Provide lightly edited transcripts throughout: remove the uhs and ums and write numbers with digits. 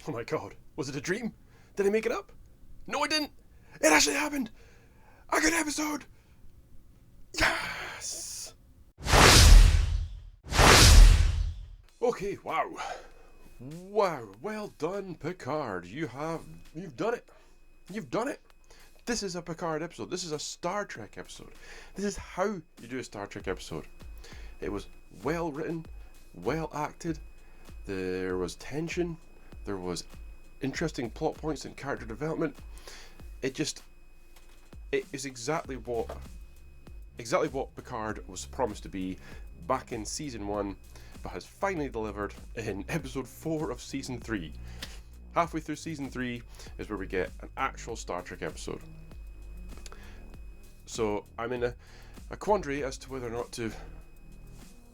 Oh my god, was it a dream? Did I make it up? No, I didn't! It actually happened! A good episode! Yes! Okay, wow. Wow, well done, Picard. You've done it. You've done it. This is a Picard episode. This is a Star Trek episode. This is how you do a Star Trek episode. It was well written, well acted. There was tension. There was interesting plot points and character development. It is exactly what Picard was promised to be back in season 1, but has finally delivered in episode 4 of season 3. Halfway through season 3 is where we get an actual Star Trek episode. So I'm in a quandary as to whether or not to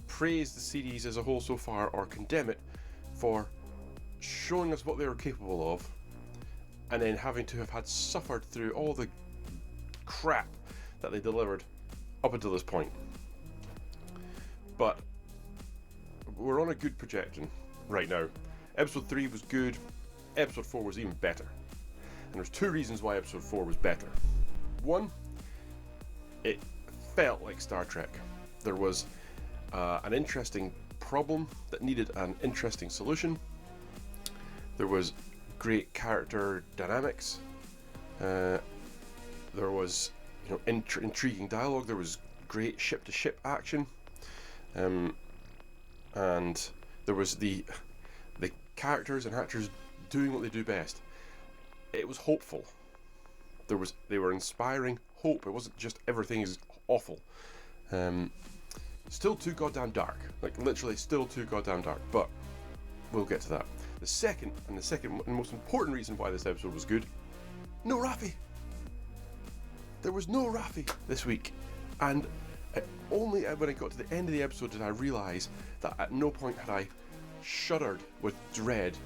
praise the series as a whole so far or condemn it for showing us what they were capable of and then having to have had suffered through all the crap that they delivered up until this point. But we're on a good projection right now. Episode 3 was good, episode 4 was even better. And there's 2 reasons why episode 4 was better. One, it felt like Star Trek. There was an interesting problem that needed an interesting solution. There was great character dynamics. There was intriguing dialogue. There was great ship-to-ship action. And there was the characters and actors doing what they do best. It was hopeful. They were inspiring hope. It wasn't just everything is awful. Still too goddamn dark. Like literally still too goddamn dark. But we'll get to that. The second and most important reason why this episode was good: no Raffi. There was no Raffi this week, and only when I got to the end of the episode did I realise that at no point had I shuddered with dread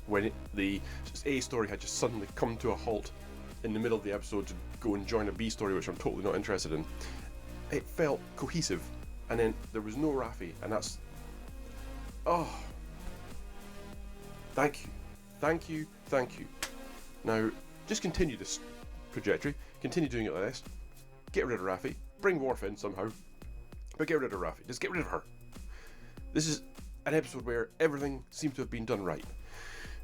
when the A story had just suddenly come to a halt in the middle of the episode to go and join a B story, which I'm totally not interested in. It felt cohesive, and then there was no Raffi, and that's... oh... Thank you. Now, just continue this trajectory, continue doing it like this, get rid of Raffi, bring Worf in somehow, but get rid of Raffi, just get rid of her. This is an episode where everything seemed to have been done right.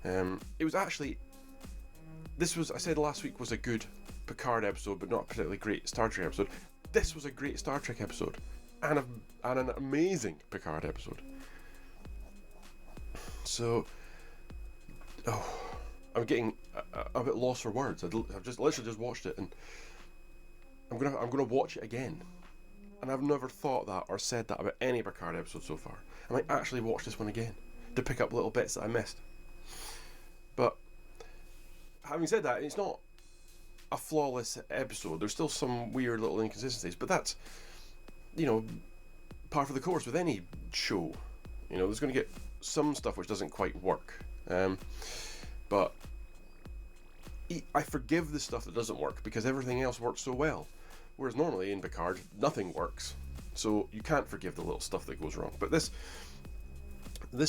It was actually, I said last week was a good Picard episode, but not a particularly great Star Trek episode. This was a great Star Trek episode, and an amazing Picard episode. So, I'm getting a bit lost for words. I've literally just watched it, and I'm gonna watch it again. And I've never thought that or said that about any Picard episode so far. I might actually watch this one again to pick up little bits that I missed. But having said that, it's not a flawless episode. There's still some weird little inconsistencies, but that's, par for the course with any show. There's going to get some stuff which doesn't quite work. But I forgive the stuff that doesn't work because everything else works so well. Whereas normally in Picard, nothing works. So you can't forgive the little stuff that goes wrong. But this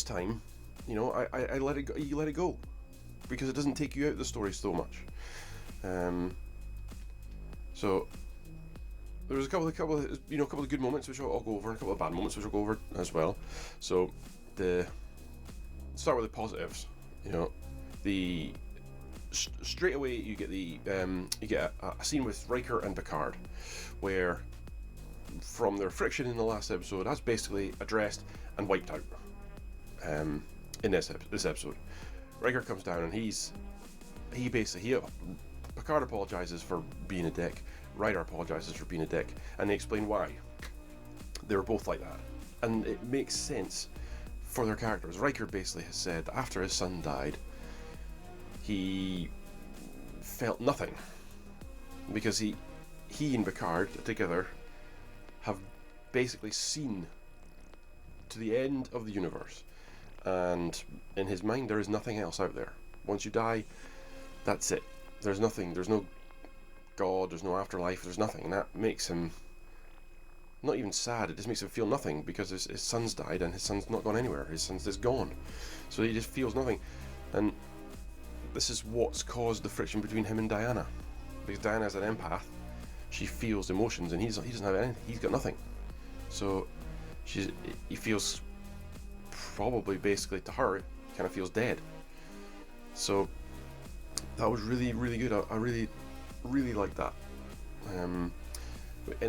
time, I let it go. You let it go because it doesn't take you out of the story so much. So there was a couple of good moments which I'll go over, and a couple of bad moments which I'll go over as well. So start with the positives. Straight away you get a scene with Riker and Picard, where from their friction in the last episode, that's basically addressed and wiped out. In this episode, Riker comes down and Picard apologizes for being a dick. Riker apologizes for being a dick, and they explain why. They were both like that, and it makes sense for their characters. Riker basically has said that after his son died, he felt nothing because he and Picard together have basically seen to the end of the universe, and in his mind there is nothing else out there. Once you die, that's it. There's nothing. There's no God, there's no afterlife, there's nothing, and that makes him not even sad. It just makes him feel nothing because his son's died and his son's not gone anywhere. His son's just gone, so he just feels nothing. And this is what's caused the friction between him and Diana, because Diana's an empath. She feels emotions, and he doesn't have anything. He's got nothing. So he feels, probably basically to her, kind of feels dead. So that was really, really good. I really, really liked that. And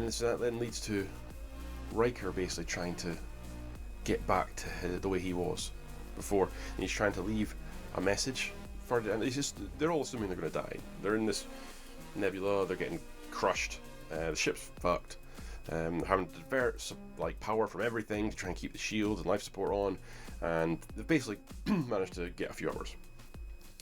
so that then leads to Riker basically trying to get back to the way he was before, and he's trying to leave a message for it. And they're all assuming they're going to die. They're in this nebula. They're getting crushed. The ship's fucked. Having to divert power from everything to try and keep the shields and life support on, and they've basically managed to get a few hours.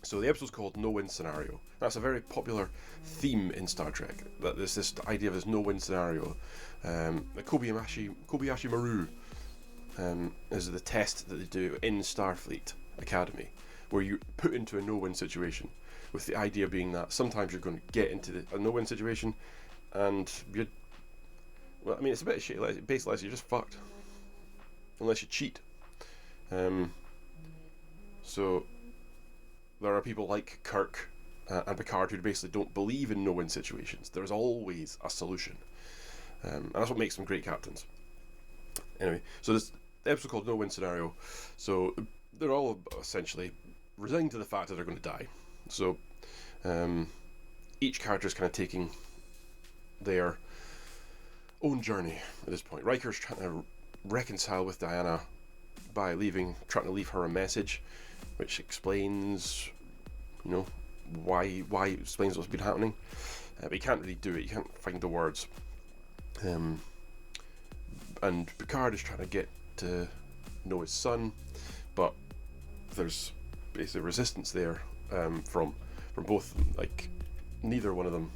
So the episode's called No Win Scenario. That's a very popular theme in Star Trek. That there's this idea of this no win scenario. The Kobayashi Maru is the test that they do in Starfleet Academy, where you're put into a no win situation, with the idea being that sometimes you're going to get into a no win situation, and it's a bit of shit. Basically, you're just fucked unless you cheat. So there are people like Kirk and Picard who basically don't believe in no-win situations. There's always a solution, and that's what makes them great captains. Anyway, so this episode called No Win Scenario. So they're all essentially resigned to the fact that they're going to die. So each character is kind of taking their own journey at this point. Riker's trying to reconcile with Diana by trying to leave her a message, which explains, why explains what's been happening. But he can't really do it. He can't find the words. And Picard is trying to get to know his son, but there's basically resistance there from both of them. Like, neither one of them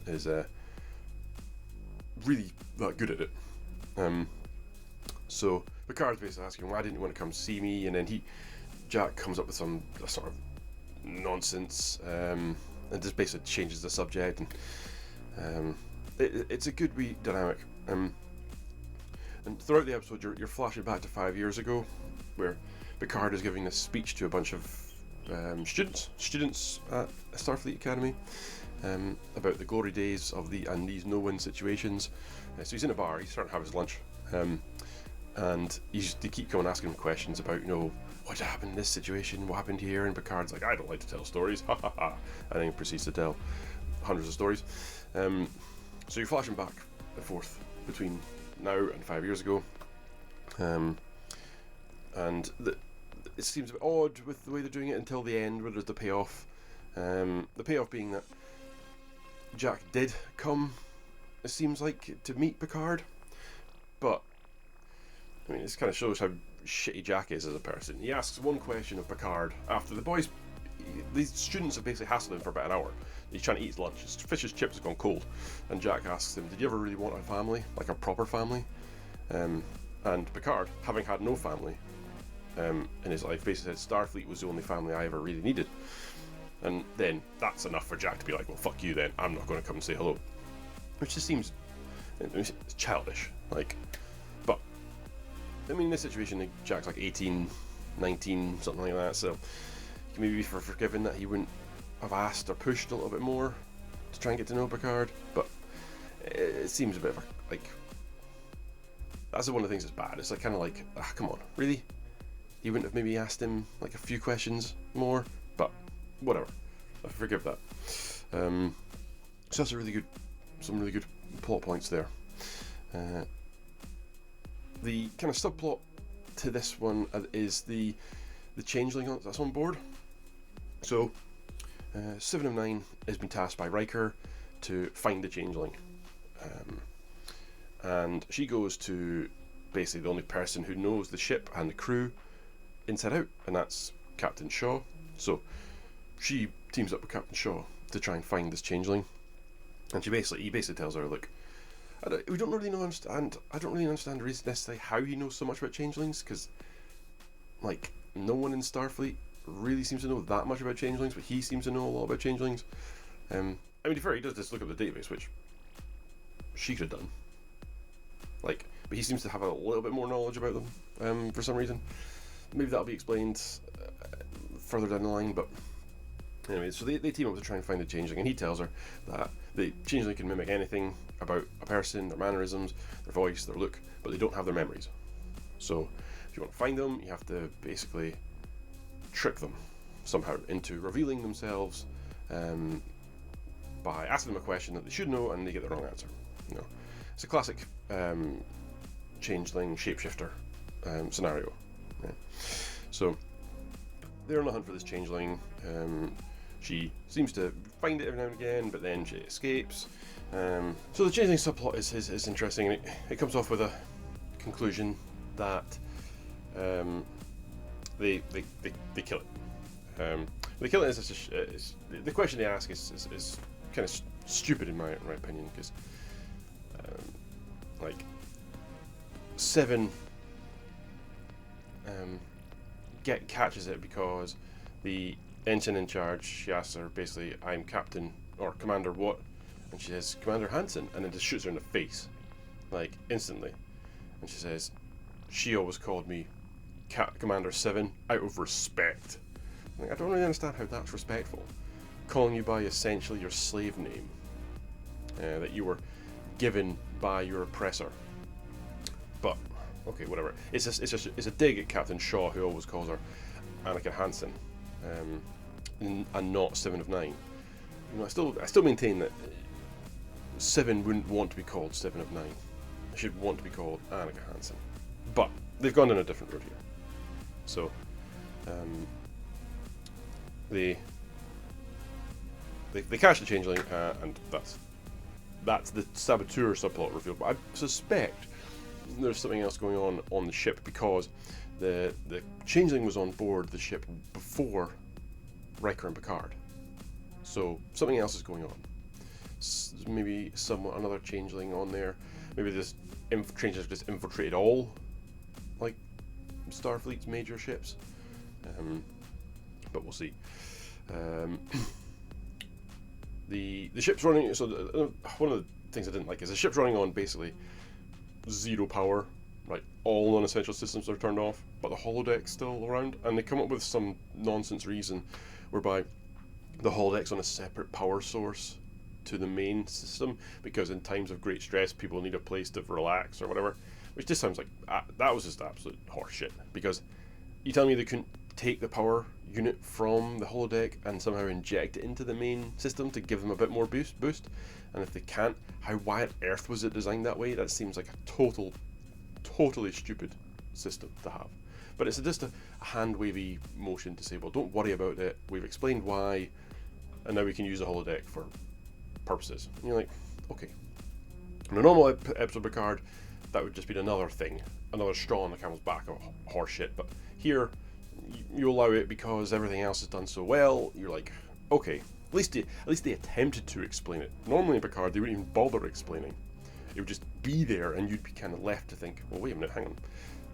is really that good at it. So Picard's basically asking, why didn't you want to come see me? And then Jack comes up with some sort of nonsense, and just basically changes the subject, and it's a good wee dynamic. And throughout the episode, you're flashing back to 5 years ago, where Picard is giving this speech to a bunch of students at Starfleet Academy, about the glory days of these no-win situations. So he's in a bar. He's starting to have his lunch, and they keep coming asking him questions about, what happened in this situation, what happened here, and Picard's like, I don't like to tell stories, ha ha ha, and then he proceeds to tell hundreds of stories. So you're flashing back and forth between now and 5 years ago, and it seems a bit odd with the way they're doing it until the end, where there's the payoff. The payoff being that Jack did come, it seems like, to meet Picard, but this kind of shows how shitty Jack is as a person. He asks one question of Picard after these students have basically hassled him for about an hour. He's trying to eat his lunch. His fish's chips have gone cold, and Jack asks him, did you ever really want a family, like a proper family? And Picard, having had no family in his life, basically said Starfleet was the only family I ever really needed. And then that's enough for Jack to be like, well, fuck you then, I'm not going to come and say hello. Which just seems childish, but in this situation, Jack's like 18, 19, something like that, so you can maybe be forgiven that he wouldn't have asked or pushed a little bit more to try and get to know Picard, but it seems a bit of that's one of the things that's bad. It's come on, really? He wouldn't have maybe asked him a few questions more, but whatever, I forgive that. So that's some really good plot points there. The kind of subplot to this one is the changeling that's on board. So 7 of 9 has been tasked by Riker to find the changeling, and she goes to basically the only person who knows the ship and the crew inside out, and that's Captain Shaw. So she teams up with Captain Shaw to try and find this changeling, and he basically tells her, look, I don't really understand necessarily how he knows so much about changelings, because no one in Starfleet really seems to know that much about changelings, but he seems to know a lot about changelings. To be fair, he does just look at the database, which she could have done. But he seems to have a little bit more knowledge about them for some reason. Maybe that'll be explained further down the line, but Anyway, so they team up to try and find the changeling, and he tells her that the changeling can mimic anything about a person, their mannerisms, their voice, their look, but they don't have their memories. So if you want to find them, you have to basically trick them somehow into revealing themselves by asking them a question that they should know, and they get the wrong answer. You know, it's a classic changeling shapeshifter scenario. Yeah. So they're on the hunt for this changeling. She seems to find it every now and again, but then she escapes. So the changeling subplot is interesting, and it comes off with a conclusion that they kill it. They kill it is the question they ask is kind of stupid in my opinion, because like Seven catches it because the ensign in charge, she asks her basically, I'm Captain or Commander what? And she says, Commander Hansen, and then just shoots her in the face, like instantly. And she says, she always called me Commander 7 out of respect. Like, I don't really understand how that's respectful. Calling you by essentially your slave name that you were given by your oppressor. But okay, whatever. It's a dig at Captain Shaw, who always calls her Anakin Hansen, and not 7 of 9. You know, I still maintain that 7 wouldn't want to be called 7 of 9. They should want to be called Anakin Hansen. But they've gone down a different route here. So they catch the changeling, and that's the saboteur subplot revealed. But I suspect there's something else going on the ship, because the changeling was on board the ship before Riker and Picard. So something else is going on. Maybe another changeling on there. Maybe this changeling just infiltrated all like Starfleet's major ships. But we'll see. The ship's running. So one of the things I didn't like is the ship's running on basically 0 power. Right, all non-essential systems are turned off, but the holodeck's still around, and they come up with some nonsense reason whereby the holodeck's on a separate power source to the main system, because in times of great stress people need a place to relax or whatever, which just sounds like that was just absolute horseshit. Because you tell me they couldn't take the power unit from the holodeck and somehow inject it into the main system to give them a bit more boost, and if they can't, why on earth was it designed that way? That seems like a totally stupid system to have. But it's just a hand-wavy motion to say, well, don't worry about it, we've explained why, and now we can use the holodeck for purposes. And you're like, okay. In a normal episode of Picard, that would just be another thing, another straw on the camel's back of horseshit. But here, you allow it because everything else is done so well. You're like, okay, at least they attempted to explain it. Normally in Picard, they wouldn't even bother explaining. It would just be there, and you'd be kind of left to think, well, wait a minute, hang on.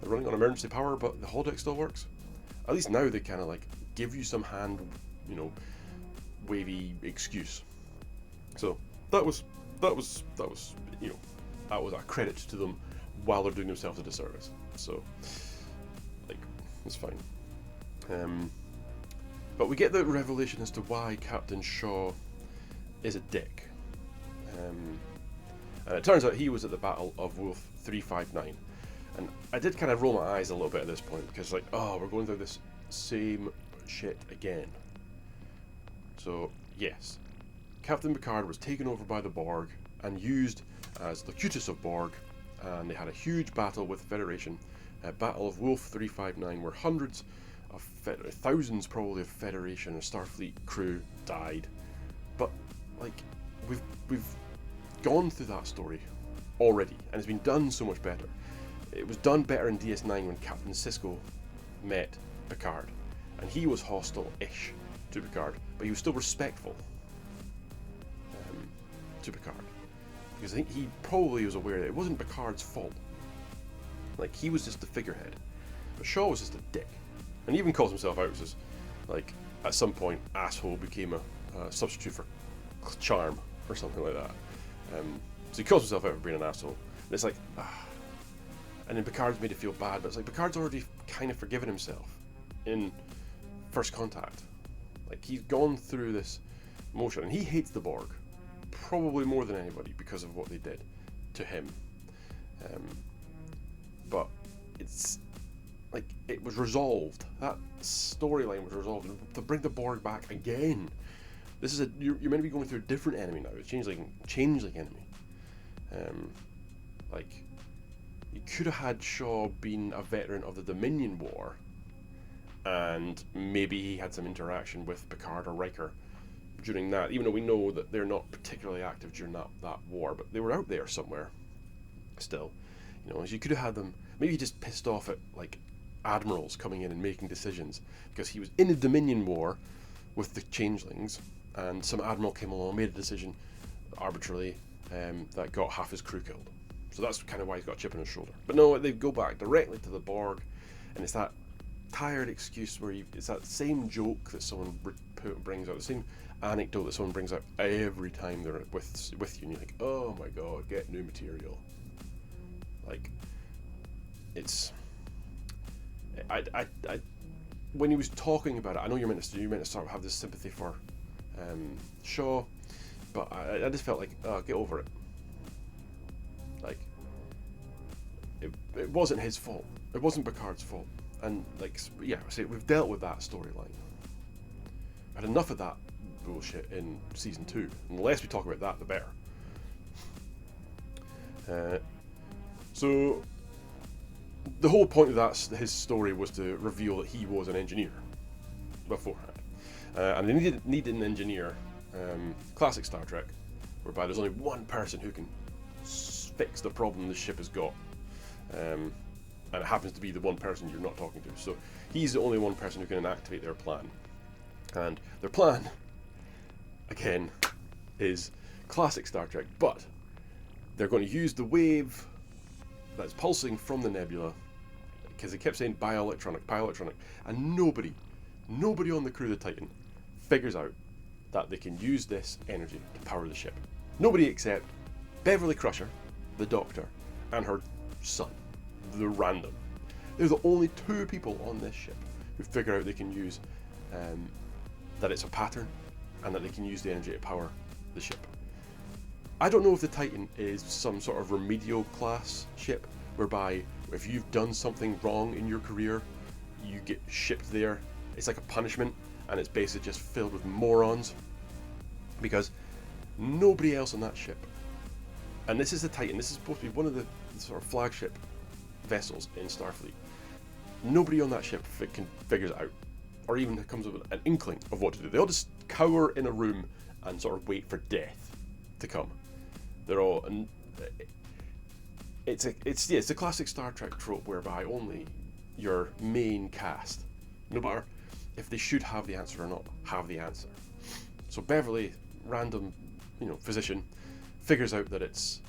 They're running on emergency power, but the holodeck still works. At least now they kind of like give you some hand, wavy excuse. So that was a credit to them while they're doing themselves a disservice. So like, it's fine. But we get the revelation as to why Captain Shaw is a dick. And it turns out he was at the Battle of Wolf 359. And I did kind of roll my eyes a little bit at this point, because like, oh, we're going through this same shit again. So, yes. Captain Picard was taken over by the Borg and used as Locutus of Borg, and they had a huge battle with Federation. Battle of Wolf 359, where hundreds of thousands probably of Federation or Starfleet crew died. But like, we've gone through that story already, and it's been done so much better. It was done better in DS9 when Captain Sisko met Picard, and he was hostile-ish to Picard, but he was still respectful to Picard, because I think he probably was aware that it wasn't Picard's fault. Like, he was just the figurehead, but Shaw was just a dick, and he even calls himself out as, like, at some point, asshole became a substitute for charm or something like that. So he calls himself out for being an asshole. And it's like, and then Picard's made it feel bad, but it's like Picard's already kind of forgiven himself in First Contact. Like, he's gone through this motion, and he hates the Borg, probably more than anybody, because of what they did to him. But it's like, it was resolved. That storyline was resolved. And to bring the Borg back again, this is you're meant to be going through a different enemy now. It's changeling enemy. Like, you could have had Shaw been a veteran of the Dominion War, and maybe he had some interaction with Picard or Riker during that, even though we know that they're not particularly active during that war, but they were out there somewhere still. You know, as you could have had them, maybe he just pissed off at, like, admirals coming in and making decisions, because he was in the Dominion War with the changelings, and some admiral came along and made a decision arbitrarily that got half his crew killed. So that's kind of why he's got a chip on his shoulder. But no, they go back directly to the Borg, and it's that tired excuse where it's that same joke that someone brings out, the same anecdote that someone brings out every time they're with you, and you're like, oh my god, get new material. Like, it's, I when he was talking about it, I know you're meant to start to have this sympathy for Shaw, but I just felt like, oh, get over it. Like, it wasn't his fault. It wasn't Picard's fault. And, like, yeah, we've dealt with that storyline. I had enough of that bullshit in season 2. And the less we talk about that, the better. So the whole point of his story was to reveal that he was an engineer beforehand. And they needed an engineer, classic Star Trek, whereby there's only one person who can fix the problem the ship has got. And it happens to be the one person you're not talking to. So he's the only one person who can activate their plan. And their plan, again, is classic Star Trek, but they're going to use the wave that's pulsing from the nebula, because they kept saying bioelectronic, and nobody on the crew of the Titan figures out that they can use this energy to power the ship. Nobody except Beverly Crusher, the Doctor, and her son, the Random. They're the only 2 people on this ship who figure out they can use that it's a pattern, and that they can use the energy to power the ship. I don't know if the Titan is some sort of remedial class ship, whereby if you've done something wrong in your career, you get shipped there. It's like a punishment, and it's basically just filled with morons, because nobody else on that ship, and this is the Titan, this is supposed to be one of the sort of flagship vessels in Starfleet, nobody on that ship figures it out, or even comes up with an inkling of what to do. They all just cower in a room and sort of wait for death to come. They're all, and it's a classic Star Trek trope whereby only your main cast, no matter if they should have the answer or not, have the answer. So Beverly, Random, physician, figures out that it's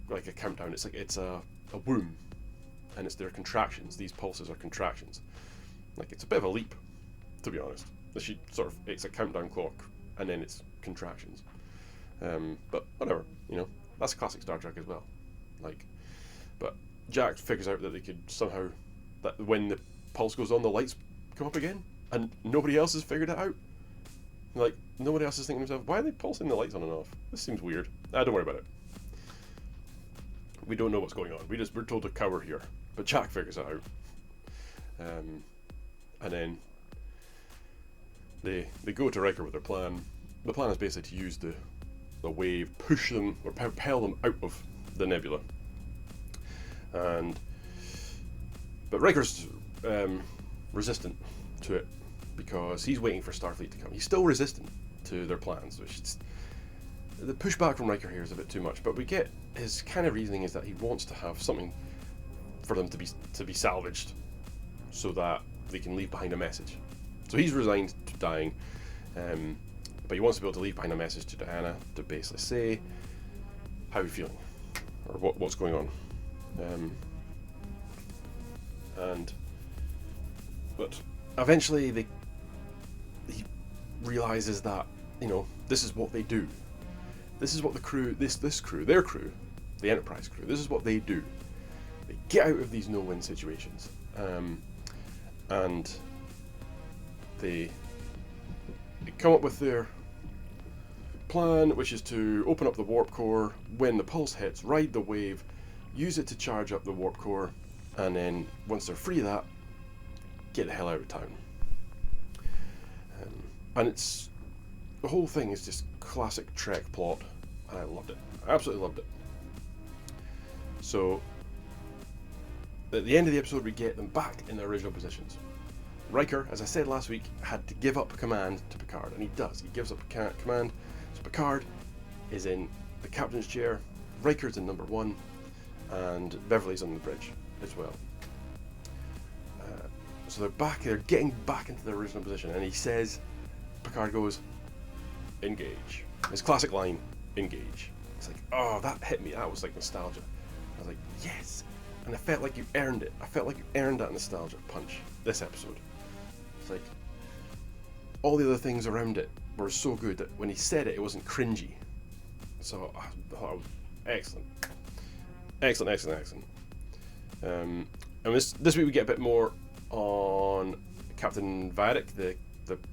like a countdown. It's a womb, and it's their contractions. These pulses are contractions. Like, it's a bit of a leap, to be honest. It's a countdown clock, and then it's contractions. But whatever, that's classic Star Trek as well. Like, but Jack figures out that they could somehow, that when the pulse goes on, the lights come up again, and nobody else has figured it out. Like, nobody else is thinking to themselves, why are they pulsing the lights on and off? This seems weird. Don't worry about it. We don't know what's going on. We're told to cower here. But Jack figures it out. And then they go to Riker with their plan. The plan is basically to use the wave, push them, or propel them out of the nebula. But Riker's resistant to it, because he's waiting for Starfleet to come. He's still resistant to their plans, which the pushback from Riker here is a bit too much. But we get his kind of reasoning is that he wants to have something for them to be salvaged, so that they can leave behind a message. So he's resigned to dying, but he wants to be able to leave behind a message to Diana to basically say, how are you feeling, or what's going on. But eventually he realizes that, this is what they do. This is what the crew, their crew, the Enterprise crew, this is what they do. They get out of these no-win situations. And they come up with their plan, which is to open up the warp core when the pulse hits, ride the wave, use it to charge up the warp core, and then once they're free of that, get the hell out of town. And it's, the whole thing is just classic Trek plot, and I loved it. I absolutely loved it. So at the end of the episode, we get them back in their original positions. Riker, as I said last week, had to give up command to Picard, and he does. He gives up command. So Picard is in the captain's chair, Riker's in number 1, and Beverly's on the bridge as well. So they're getting back into their original position, and he says, Picard goes, engage. His classic line, engage. It's like, oh, that hit me. That was like nostalgia. I was like, yes. And I felt like you earned it. I felt like you earned that nostalgia punch this episode. It's like, all the other things around it were so good that when he said it, it wasn't cringy. So I thought it was excellent. Excellent. And this week we get a bit more on Captain Vadic, the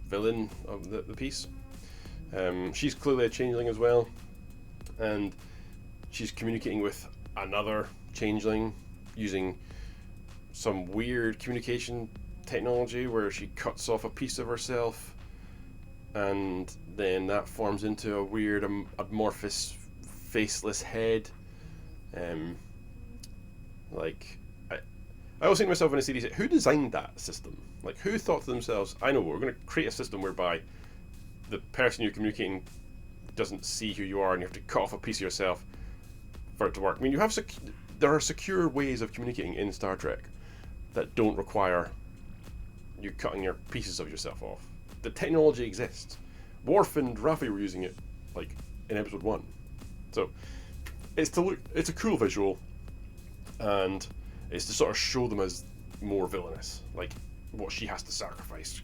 villain of the piece. She's clearly a changeling as well, and she's communicating with another changeling using some weird communication technology where she cuts off a piece of herself, and then that forms into a weird amorphous faceless head. I always think to myself when I see these, who designed that system? Like, who thought to themselves, I know, we're going to create a system whereby the person you're communicating doesn't see who you are, and you have to cut off a piece of yourself for it to work. I mean, there are secure ways of communicating in Star Trek that don't require you cutting your pieces of yourself off. The technology exists. Worf and Raffi were using it, like, in episode 1. So, it's a cool visual, and it's to sort of show them as more villainous, like what she has to sacrifice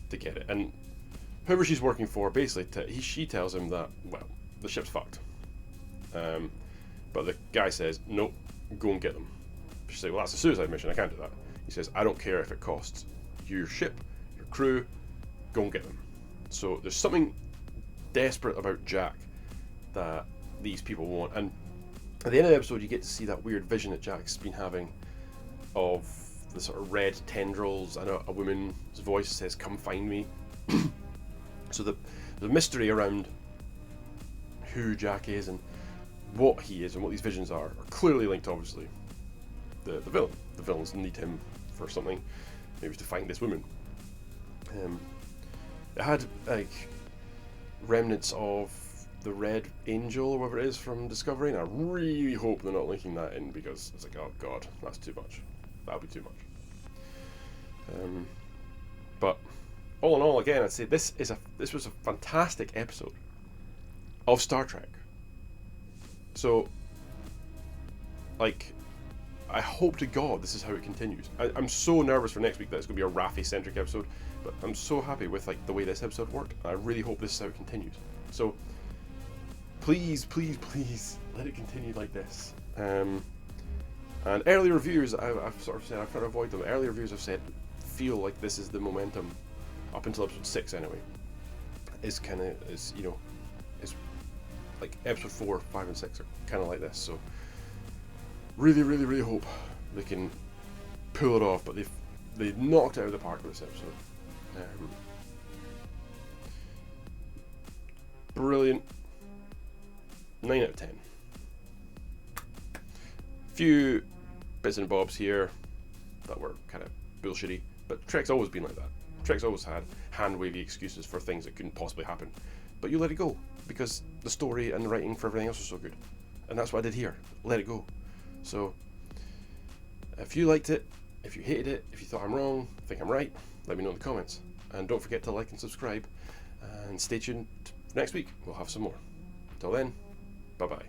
to get it. And whoever she's working for, basically, she tells him that, well, the ship's fucked. But the guy says, nope, go and get them. She says, well, that's a suicide mission, I can't do that. He says, I don't care if it costs your ship, your crew, go and get them. So there's something desperate about Jack that these people want. And at the end of the episode, you get to see that weird vision that Jack's been having of the sort of red tendrils, and a woman's voice says, come find me. So the mystery around who Jack is and what he is and what these visions are clearly linked, obviously, the villain. The villains need him for something, maybe to find this woman. It had, like, remnants of the Red Angel or whatever it is from Discovery, and I really hope they're not linking that in, because it's like, oh god, that's too much. That'll be too much. But all in all, again, I'd say this was a fantastic episode of Star Trek. So, like, I hope to God this is how it continues. I'm so nervous for next week that it's going to be a Raffi-centric episode, but I'm so happy with, like, the way this episode worked. I really hope this is how it continues. So, please let it continue like this. And early reviews, I've sort of said I've tried to avoid them. Early reviews have said feel like this is the momentum up until episode 6 anyway. Is like episode 4, 5, and 6 are kind of like this. So really hope they can pull it off. But they've knocked it out of the park with this episode. Brilliant. 9 out of 10. Few bits and bobs here that were kind of bullshitty, but Trek's always been like that. Trek's always had hand-wavy excuses for things that couldn't possibly happen, but you let it go because the story and the writing for everything else was so good, and that's what I did here. Let it go. So if you liked it, if you hated it, if you thought I'm wrong, think I'm right, let me know in the comments, and don't forget to like and subscribe, and stay tuned next week. We'll have some more. Until then, bye bye.